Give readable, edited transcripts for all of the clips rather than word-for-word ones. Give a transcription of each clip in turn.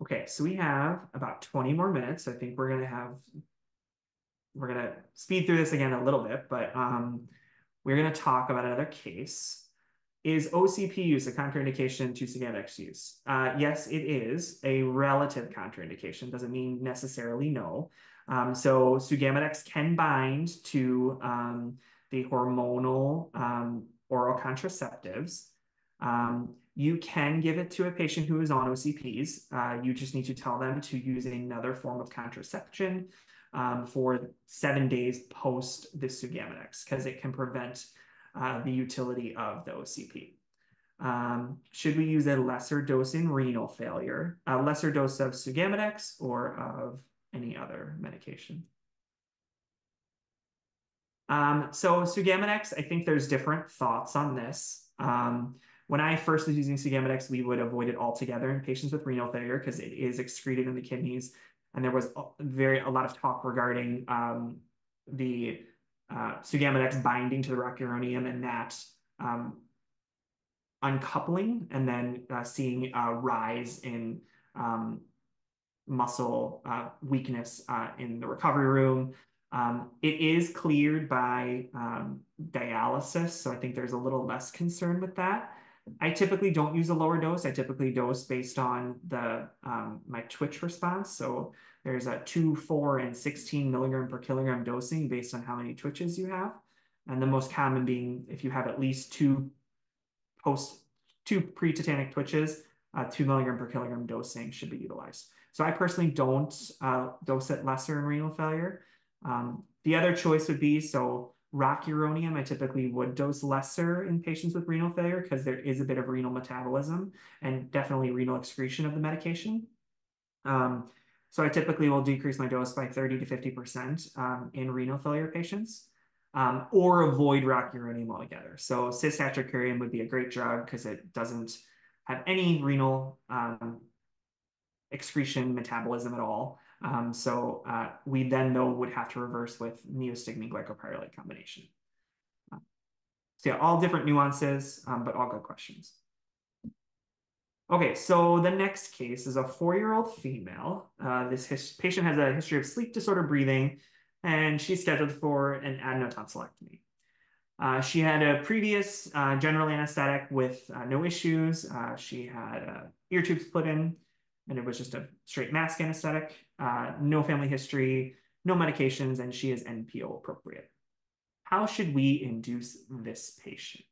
Okay, so we have about 20 more minutes. I think we're gonna speed through this again a little bit, but we're gonna talk about another case. Is OCP use a contraindication to Sugammadex use? Yes, it is a relative contraindication. Doesn't mean necessarily no. So Sugammadex can bind to the hormonal oral contraceptives. You can give it to a patient who is on OCPs. You just need to tell them to use another form of contraception for 7 days post the Sugammadex because it can prevent the utility of the OCP. Should we use a lesser dose in renal failure, a lesser dose of Sugammadex or of any other medication? So Sugammadex, I think there's different thoughts on this. When I first was using Sugammadex, we would avoid it altogether in patients with renal failure because it is excreted in the kidneys, and there was a lot of talk regarding the Sugammadex binding to the rocuronium and that uncoupling, and then seeing a rise in um, muscle weakness in the recovery room. It is cleared by dialysis, so I think there's a little less concern with that. I typically don't use a lower dose. I typically dose based on the my twitch response. So there's a 2, 4, and 16 milligram per kilogram dosing based on how many twitches you have. And the most common being if you have at least post two pre-tetanic twitches, 2 milligram per kilogram dosing should be utilized. So I personally don't dose it lesser in renal failure. The other choice would be rocuronium. I typically would dose lesser in patients with renal failure because there is a bit of renal metabolism and definitely renal excretion of the medication. So I typically will decrease my dose by 30 to 50% in renal failure patients, or avoid rocuronium altogether. So cisatracurium would be a great drug because it doesn't have any renal excretion metabolism at all. We then though would have to reverse with neostigmine glycopyrrolate combination. So yeah, all different nuances, but all good questions. Okay, so the next case is a 4-year-old female. This patient has a history of sleep disorder breathing, and she's scheduled for an adenotonsillectomy. She had a previous general anesthetic with no issues. She had ear tubes put in, and it was just a straight mask anesthetic. No family history, no medications, and she is NPO appropriate. How should we induce this patient?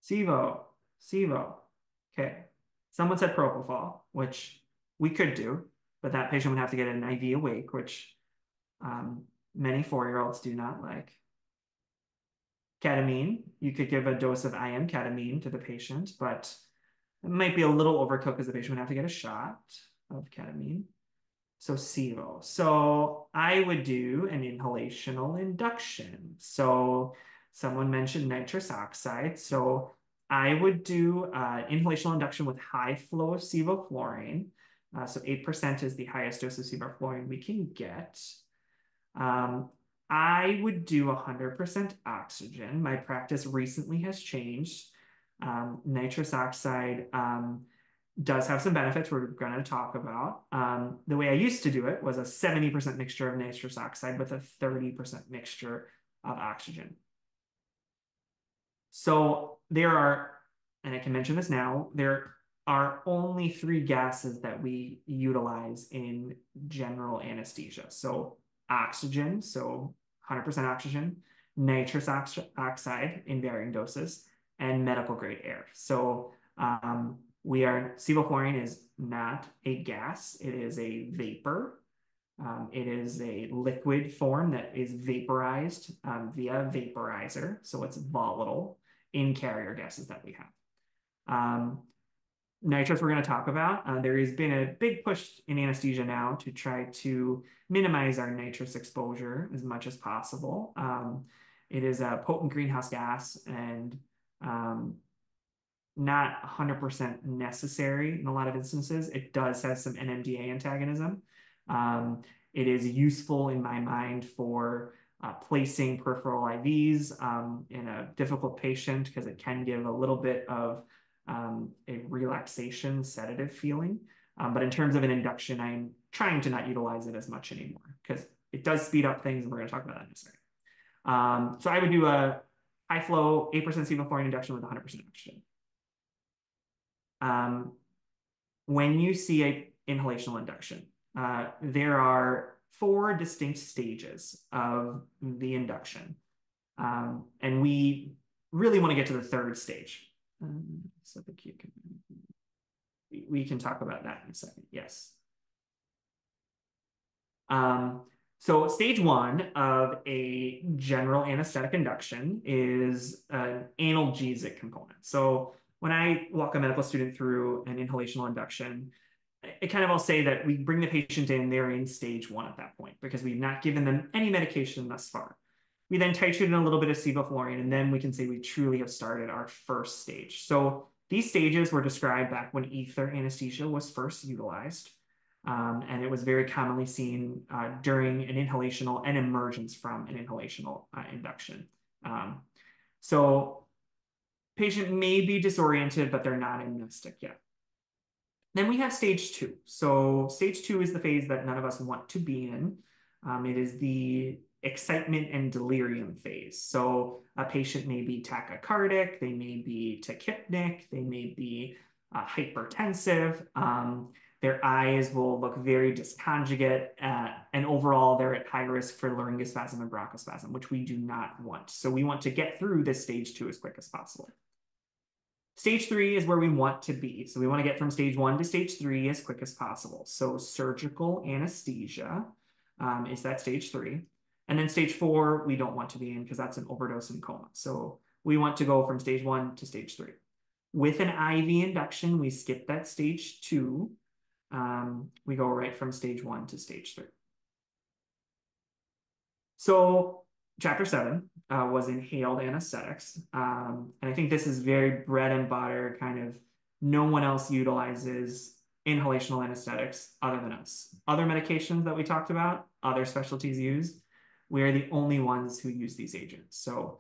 SIVO, SIVO. Okay. Someone said propofol, which we could do, but that patient would have to get an IV awake, which many 4-year-olds do not like. Ketamine, you could give a dose of IM ketamine to the patient, but it might be a little overcooked because the patient would have to get a shot of ketamine. So SIVO. So I would do an inhalational induction. So someone mentioned nitrous oxide. So I would do inhalational induction with high flow of sevoflurane. So 8% is the highest dose of sevoflurane we can get. Um, I would do 100% oxygen. My practice recently has changed. Nitrous oxide does have some benefits we're going to talk about. The way I used to do it was a 70% mixture of nitrous oxide with a 30% mixture of oxygen. So there are, and I can mention this now, there are only 3 gases that we utilize in general anesthesia. So oxygen, so 100% oxygen, nitrous oxide in varying doses, and medical grade air. So sevoflurane is not a gas, it is a vapor. It is a liquid form that is vaporized via vaporizer, so it's volatile in carrier gases that we have. Um, Nitrous we're going to talk about. There has been a big push in anesthesia now to try to minimize our nitrous exposure as much as possible. It is a potent greenhouse gas, and not 100% necessary in a lot of instances. It does have some NMDA antagonism. Um, it is useful in my mind for placing peripheral IVs in a difficult patient because it can give a little bit of a relaxation sedative feeling. But in terms of an induction, I'm trying to not utilize it as much anymore because it does speed up things, and we're going to talk about that in a second. So I would do a high flow 8% sevoflurane induction with 100% oxygen. Um, when you see a inhalational induction, there are 4 distinct stages of the induction. And we really want to get to the 3rd stage. So the Q can, we can talk about that in a second. Yes. So stage 1 of a general anesthetic induction is an analgesic component. So when I walk a medical student through an inhalational induction, I'll say that we bring the patient in, they're in stage 1 at that point because we've not given them any medication thus far. We then titrate in a little bit of sevoflurane, and then we can say we truly have started our 1st stage. So these stages were described back when ether anesthesia was first utilized. And it was very commonly seen during an inhalational and emergence from an inhalational induction. So patient may be disoriented, but they're not amnestic yet. Then we have stage 2. So stage 2 is the phase that none of us want to be in. It is the excitement and delirium phase. So a patient may be tachycardic, they may be tachypnic, they may be hypertensive. Their eyes will look very dysconjugate, and overall they're at high risk for laryngospasm and bronchospasm, which we do not want. So we want to get through this stage 2 as quick as possible. Stage 3 is where we want to be. So we want to get from stage 1 to stage 3 as quick as possible. So surgical anesthesia is that stage 3. And then stage 4, we don't want to be in because that's an overdose and coma. So we want to go from stage 1 to stage 3. With an IV induction, we skip that stage 2. We go right from stage 1 to stage 3. So chapter 7 was inhaled anesthetics. And I think this is very bread and butter, kind of no one else utilizes inhalational anesthetics other than us. Other medications that we talked about, other specialties use, we are the only ones who use these agents. So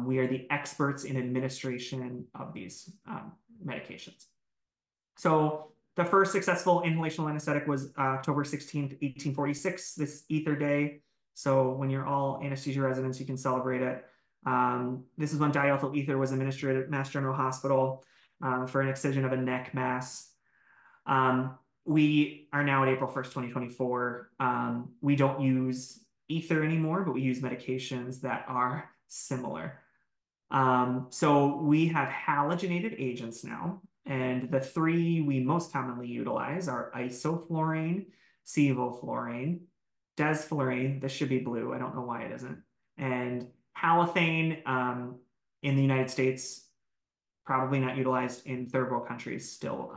we are the experts in administration of these medications. So the first successful inhalational anesthetic was October 16th, 1846, this ether day. So when you're all anesthesia residents, you can celebrate it. This is when diethyl ether was administered at Mass General Hospital for an excision of a neck mass. We are now at April 1st, 2024. We don't use ether anymore, but we use medications that are similar. So we have halogenated agents now, and the 3 we most commonly utilize are isoflurane, sevoflurane, desflurane. This should be blue. I don't know why it isn't. And halothane in the United States, probably not utilized in third world countries, still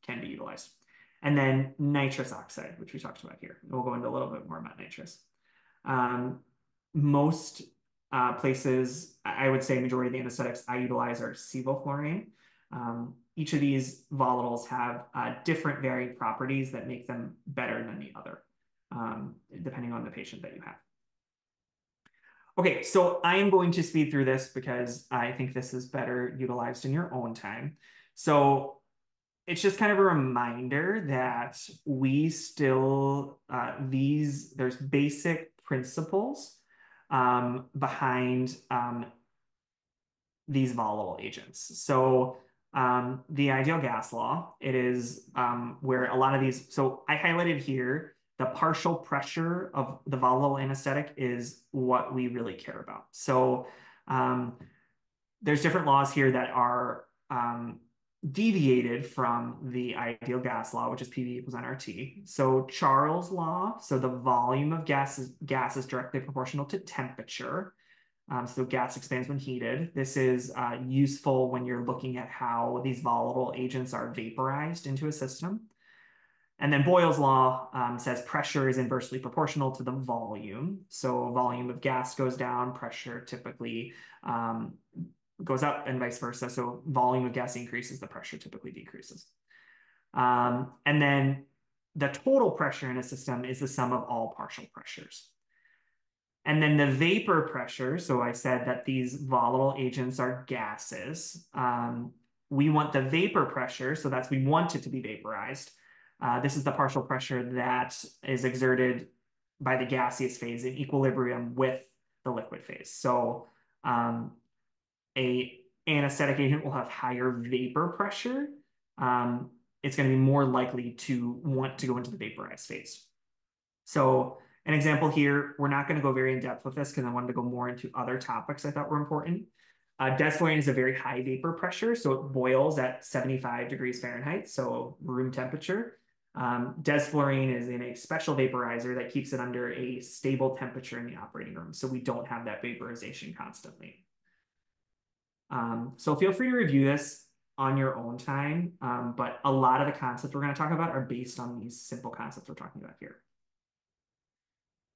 can be utilized. And then nitrous oxide, which we talked about here. We'll go into a little bit more about nitrous. Most places, I would say majority of the anesthetics I utilize are sevoflurane. Each of these volatiles have different varied properties that make them better than the other, depending on the patient that you have. Okay, so I am going to speed through this because I think this is better utilized in your own time. So it's just kind of a reminder that we still, there's basic principles behind these volatile agents. So the ideal gas law, it is where a lot of these, so I highlighted here, the partial pressure of the volatile anesthetic is what we really care about. So there's different laws here that are deviated from the ideal gas law, which is PV equals nRT. So Charles' law, so the volume of gas is directly proportional to temperature. So gas expands when heated. This is useful when you're looking at how these volatile agents are vaporized into a system. And then Boyle's law says pressure is inversely proportional to the volume. So volume of gas goes down, pressure typically goes up and vice versa. So volume of gas increases, the pressure typically decreases. And then the total pressure in a system is the sum of all partial pressures. And then the vapor pressure, so I said that these volatile agents are gases. We want the vapor pressure, so that's we want it to be vaporized. This is the partial pressure that is exerted by the gaseous phase in equilibrium with the liquid phase. So a anesthetic agent will have higher vapor pressure. It's going to be more likely to want to go into the vaporized phase. So an example here, we're not going to go very in depth with this because I wanted to go more into other topics I thought were important. Desflurane is a very high vapor pressure, so it boils at 75 degrees Fahrenheit, so room temperature. Desflurane is in a special vaporizer that keeps it under a stable temperature in the operating room, so we don't have that vaporization constantly. So feel free to review this on your own time, but a lot of the concepts we're going to talk about are based on these simple concepts we're talking about here.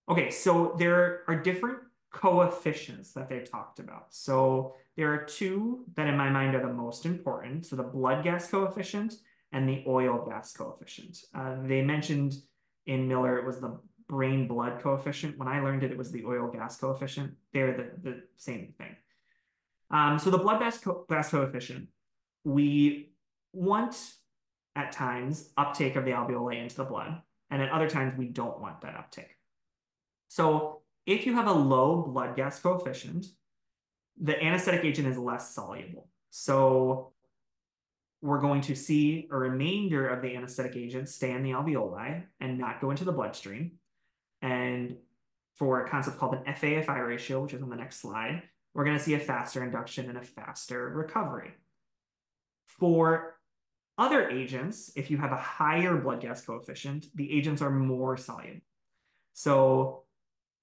Okay, so there are different coefficients that they've talked about. So there are two that in my mind are the most important. So the blood gas coefficient and the oil gas coefficient. They mentioned in Miller it was the brain blood coefficient. When I learned it, it was the oil gas coefficient. They're the same thing. So the blood gas coefficient, we want at times uptake of the alveoli into the blood, and at other times we don't want that uptake. So if you have a low blood gas coefficient, the anesthetic agent is less soluble. So we're going to see a remainder of the anesthetic agent stay in the alveoli and not go into the bloodstream. And for a concept called an FA-FI ratio, which is on the next slide, we're going to see a faster induction and a faster recovery. For other agents, if you have a higher blood gas coefficient, the agents are more soluble. So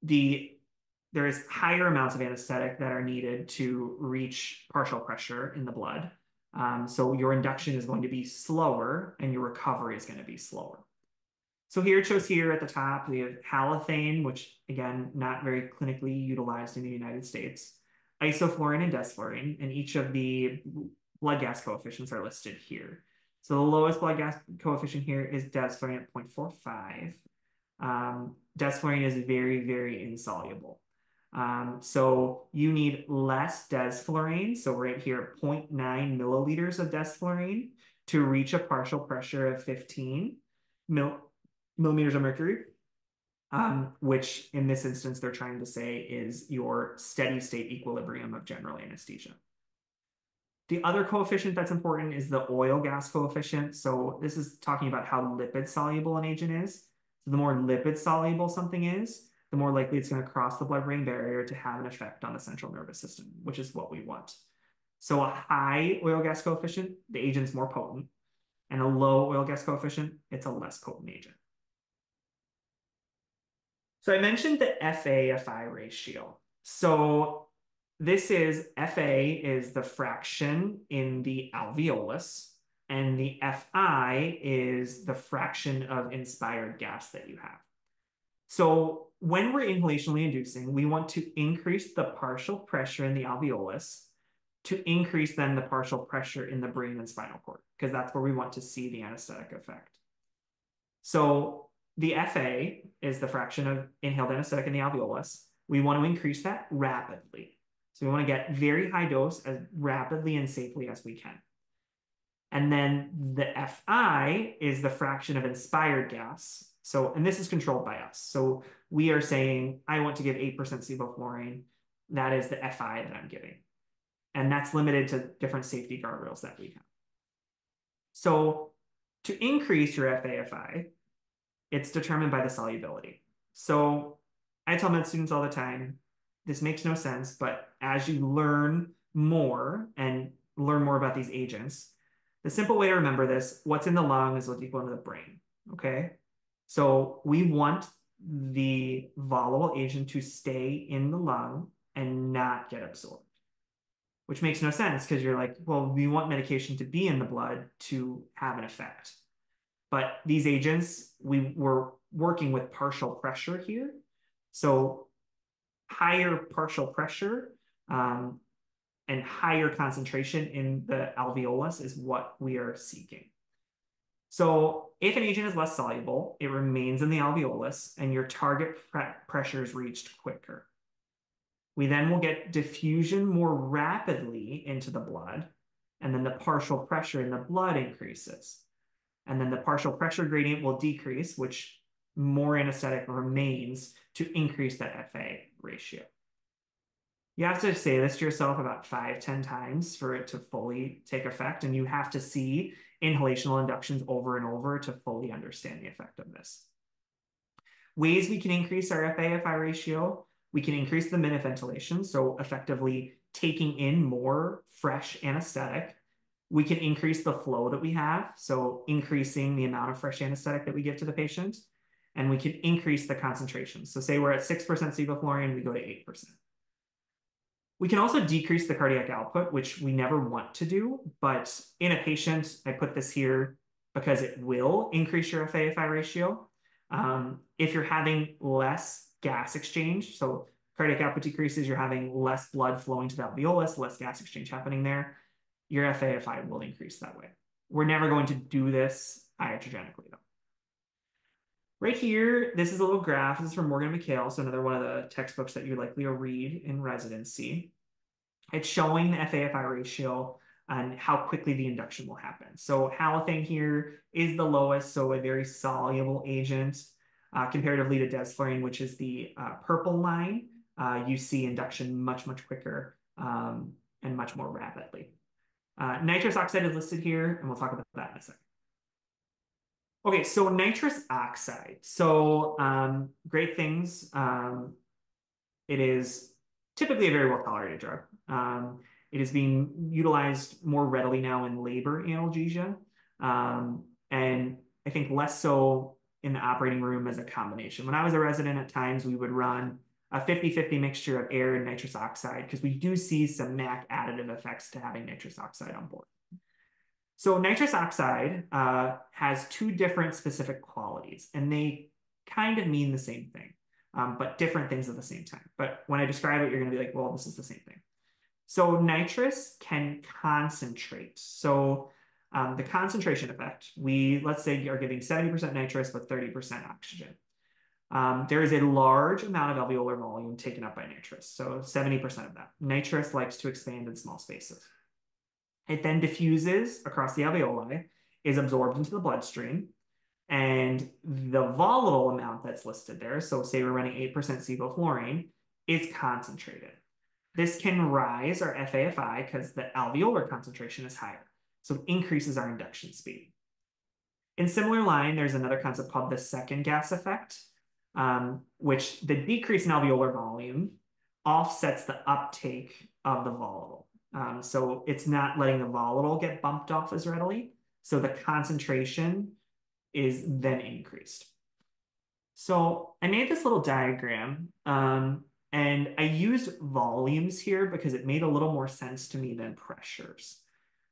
there is higher amounts of anesthetic that are needed to reach partial pressure in the blood. So your induction is going to be slower and your recovery is going to be slower. So here it shows here at the top, we have halothane, which again, not very clinically utilized in the United States, isoflurane and desflurane, and each of the blood gas coefficients are listed here. So the lowest blood gas coefficient here is desflurane at 0.45. Desflurane is very, very insoluble. So you need less desflurane. So right here, 0.9 milliliters of desflurane to reach a partial pressure of 15 millimeters of mercury, which in this instance, they're trying to say is your steady state equilibrium of general anesthesia. The other coefficient that's important is the oil gas coefficient. So this is talking about how lipid soluble an agent is. So the more lipid soluble something is, the more likely it's going to cross the blood-brain barrier to have an effect on the central nervous system, which is what we want. So a high oil gas coefficient, the agent's more potent, and a low oil gas coefficient, it's a less potent agent. So I mentioned the FA-FI ratio. So this is FA is the fraction in the alveolus, and the FI is the fraction of inspired gas that you have. So when we're inhalationally inducing, we want to increase the partial pressure in the alveolus to increase then the partial pressure in the brain and spinal cord, because that's where we want to see the anesthetic effect. So the FA is the fraction of inhaled anesthetic in the alveolus. We want to increase that rapidly. So we want to get very high dose as rapidly and safely as we can. And then the FI is the fraction of inspired gas. So, and this is controlled by us. So we are saying, I want to give 8% sevoflurane. That is the FI that I'm giving. And that's limited to different safety guardrails that we have. So to increase your FA-FI, it's determined by the solubility. So I tell med students all the time, this makes no sense, but as you learn more and learn more about these agents, the simple way to remember this, what's in the lung is what's equal to the brain, okay? So we want the volatile agent to stay in the lung and not get absorbed, which makes no sense because you're like, well, we want medication to be in the blood to have an effect. But these agents, we were working with partial pressure here. So higher partial pressure and higher concentration in the alveolus is what we are seeking. So if an agent is less soluble, it remains in the alveolus and your target pressure is reached quicker. We then will get diffusion more rapidly into the blood, and then the partial pressure in the blood increases. And then the partial pressure gradient will decrease, which more anesthetic remains to increase that FA ratio. You have to say this to yourself about 5-10 times for it to fully take effect, and you have to see inhalational inductions over and over to fully understand the effect of this. Ways we can increase our FA-FI ratio: we can increase the minute ventilation, so effectively taking in more fresh anesthetic. We can increase the flow that we have, so increasing the amount of fresh anesthetic that we give to the patient. And we can increase the concentration. So say we're at 6% sevoflurane, we go to 8%. We can also decrease the cardiac output, which we never want to do, but in a patient, I put this here because it will increase your FA-FI ratio. If you're having less gas exchange, so cardiac output decreases, you're having less blood flowing to the alveolus, less gas exchange happening there, your FA-FI will increase that way. We're never going to do this iatrogenically, though. Right here, this is a little graph. This is from Morgan McHale, so another one of the textbooks that you likely will read in residency. It's showing the FA-FI ratio and how quickly the induction will happen. So halothane here is the lowest, so a very soluble agent comparatively to desflurane, which is the purple line. You see induction much, much quicker and much more rapidly. Nitrous oxide is listed here, and we'll talk about that in a second. Okay, so nitrous oxide. So great things. It is typically a very well-tolerated drug. It is being utilized more readily now in labor analgesia, and I think less so in the operating room as a combination. When I was a resident, at times we would run a 50-50 mixture of air and nitrous oxide because we do see some MAC additive effects to having nitrous oxide on board. So nitrous oxide has two different specific qualities, and they kind of mean the same thing, but different things at the same time. But when I describe it, you're going to be like, well, this is the same thing. So nitrous can concentrate. So the concentration effect, let's say are giving 70% nitrous with 30% oxygen. There is a large amount of alveolar volume taken up by nitrous, so 70% of that. Nitrous likes to expand in small spaces. It then diffuses across the alveoli, is absorbed into the bloodstream, and the volatile amount that's listed there, so say we're running 8% sevoflurane, is concentrated. This can rise our FA-FI because the alveolar concentration is higher, so it increases our induction speed. In similar line, there's another concept called the second gas effect, which the decrease in alveolar volume offsets the uptake of the volatile. So it's not letting the volatile get bumped off as readily. So the concentration is then increased. So I made this little diagram, and I used volumes here because it made a little more sense to me than pressures.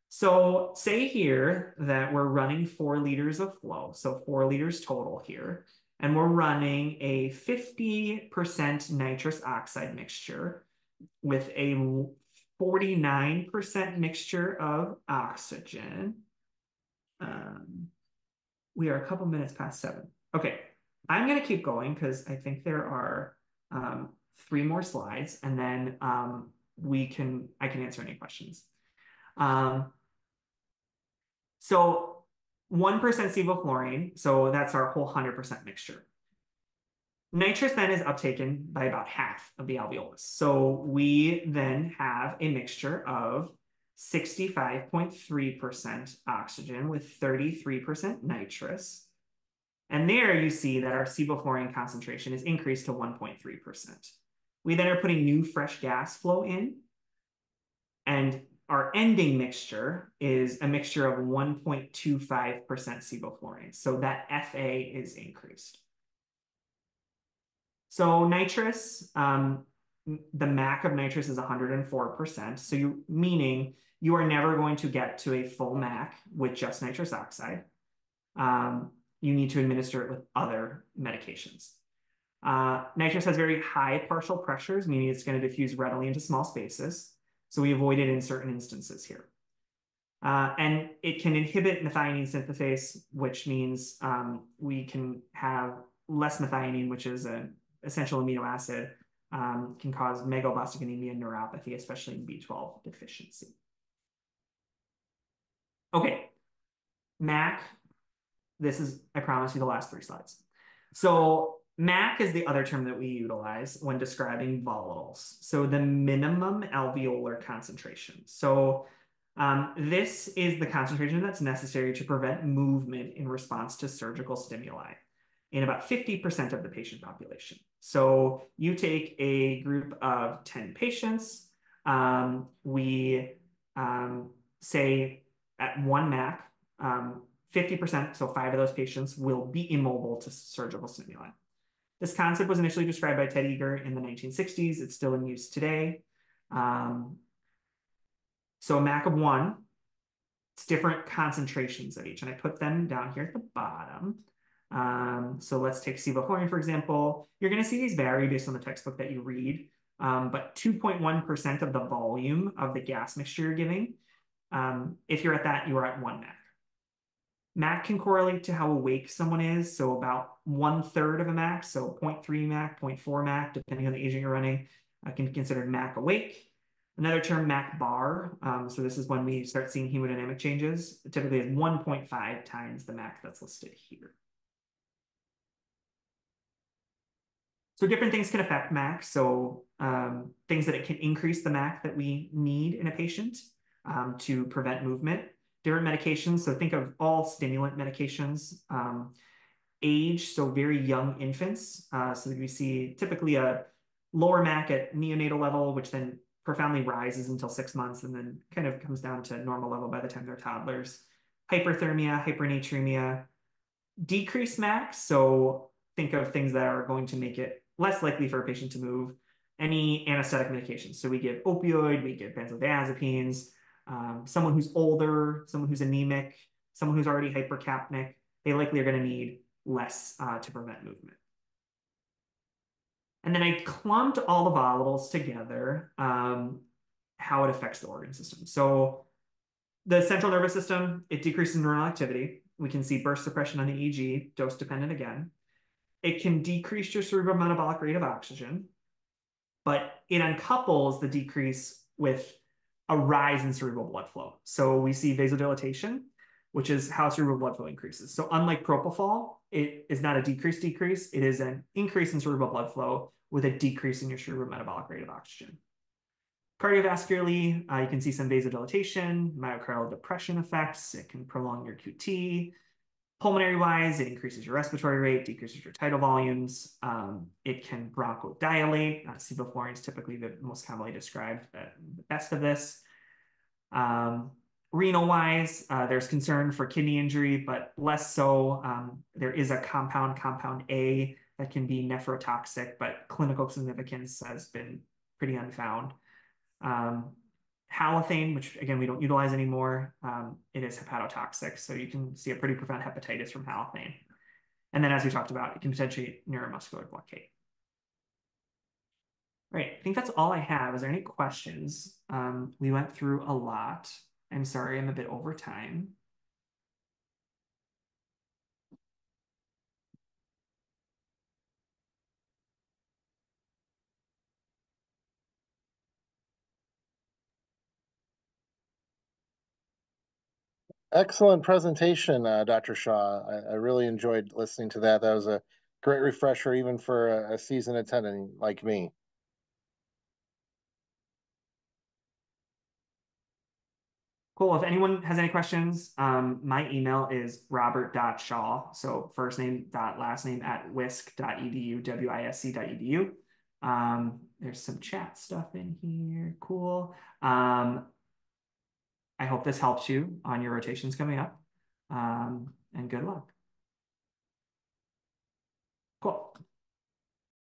So say here that we're running 4 liters of flow, so 4 liters total here, and we're running a 50% nitrous oxide mixture with a 49% mixture of oxygen. We are a couple minutes past 7. Okay, I'm going to keep going because I think there are 3 more slides, and then I can answer any questions. So 1% sevoflurane, so that's our whole 100% mixture. Nitrous then is uptaken by about half of the alveolus. So we then have a mixture of 65.3% oxygen with 33% nitrous. And there you see that our sevoflurane concentration is increased to 1.3%. We then are putting new fresh gas flow in, and our ending mixture is a mixture of 1.25% sevoflurane. So that FA is increased. So nitrous, the MAC of nitrous is 104%. So meaning you are never going to get to a full MAC with just nitrous oxide. You need to administer it with other medications. Nitrous has very high partial pressures, meaning it's going to diffuse readily into small spaces. So we avoid it in certain instances here. And it can inhibit methionine synthase, which means we can have less methionine, which is an essential amino acid, can cause megaloblastic anemia and neuropathy, especially in B12 deficiency. Okay, MAC. This is, I promise you, the last 3 slides. So MAC is the other term that we utilize when describing volatiles. So the minimum alveolar concentration. So this is the concentration that's necessary to prevent movement in response to surgical stimuli in about 50% of the patient population. So you take a group of 10 patients, we say at 1 MAC, 50%, so 5 of those patients, will be immobile to surgical stimuli. This concept was initially described by Ted Eager in the 1960s. It's still in use today. So a MAC of 1, it's different concentrations of each, and I put them down here at the bottom. So let's take sevoflurane, for example. You're going to see these vary based on the textbook that you read, but 2.1% of the volume of the gas mixture you're giving. If you're at that, you are at 1 MAC. MAC can correlate to how awake someone is. So about 1/3 of a MAC, so 0.3 MAC, 0.4 MAC, depending on the agent you're running, can be considered MAC awake. Another term, MAC bar. So this is when we start seeing hemodynamic changes. It typically is 1.5 times the MAC that's listed here. So different things can affect MAC. So things that it can increase the MAC that we need in a patient to prevent movement. Different medications, so think of all stimulant medications. Age, so very young infants. So we see typically a lower MAC at neonatal level, which then profoundly rises until 6 months and then kind of comes down to normal level by the time they're toddlers. Hyperthermia, hypernatremia, decreased MAC, so think of things that are going to make it less likely for a patient to move. Any anesthetic medications, so we give opioid, we give benzodiazepines. Someone who's older, someone who's anemic, someone who's already hypercapnic, they likely are going to need less to prevent movement. And then I clumped all the volatiles together, how it affects the organ system. So the central nervous system, it decreases neuronal activity. We can see burst suppression on the EEG, dose dependent again. It can decrease your cerebral metabolic rate of oxygen, but it uncouples the decrease with a rise in cerebral blood flow. So we see vasodilatation, which is how cerebral blood flow increases. So unlike propofol, it is not a decrease. It is an increase in cerebral blood flow with a decrease in your cerebral metabolic rate of oxygen. Cardiovascularly, you can see some vasodilatation, myocardial depression effects. It can prolong your QT. Pulmonary-wise, it increases your respiratory rate, decreases your tidal volumes. It can bronchodilate. Sevoflurane is typically the most commonly described, the best of this. Renal-wise, there's concern for kidney injury, but less so. There is a compound A, that can be nephrotoxic, but clinical significance has been pretty unfound. Halothane, which again, we don't utilize anymore, it is hepatotoxic. So you can see a pretty profound hepatitis from halothane. And then as we talked about, it can potentiate neuromuscular blockade. All right, I think that's all I have. Is there any questions? We went through a lot. I'm sorry, I'm a bit over time. Excellent presentation, Dr. Shaw. I really enjoyed listening to that. That was a great refresher, even for a seasoned attendant like me. Cool. If anyone has any questions, my email is robert.shaw. So first name dot last name at wisc.edu, wisc.edu. There's some chat stuff in here. Cool. I hope this helps you on your rotations coming up. And good luck. Cool.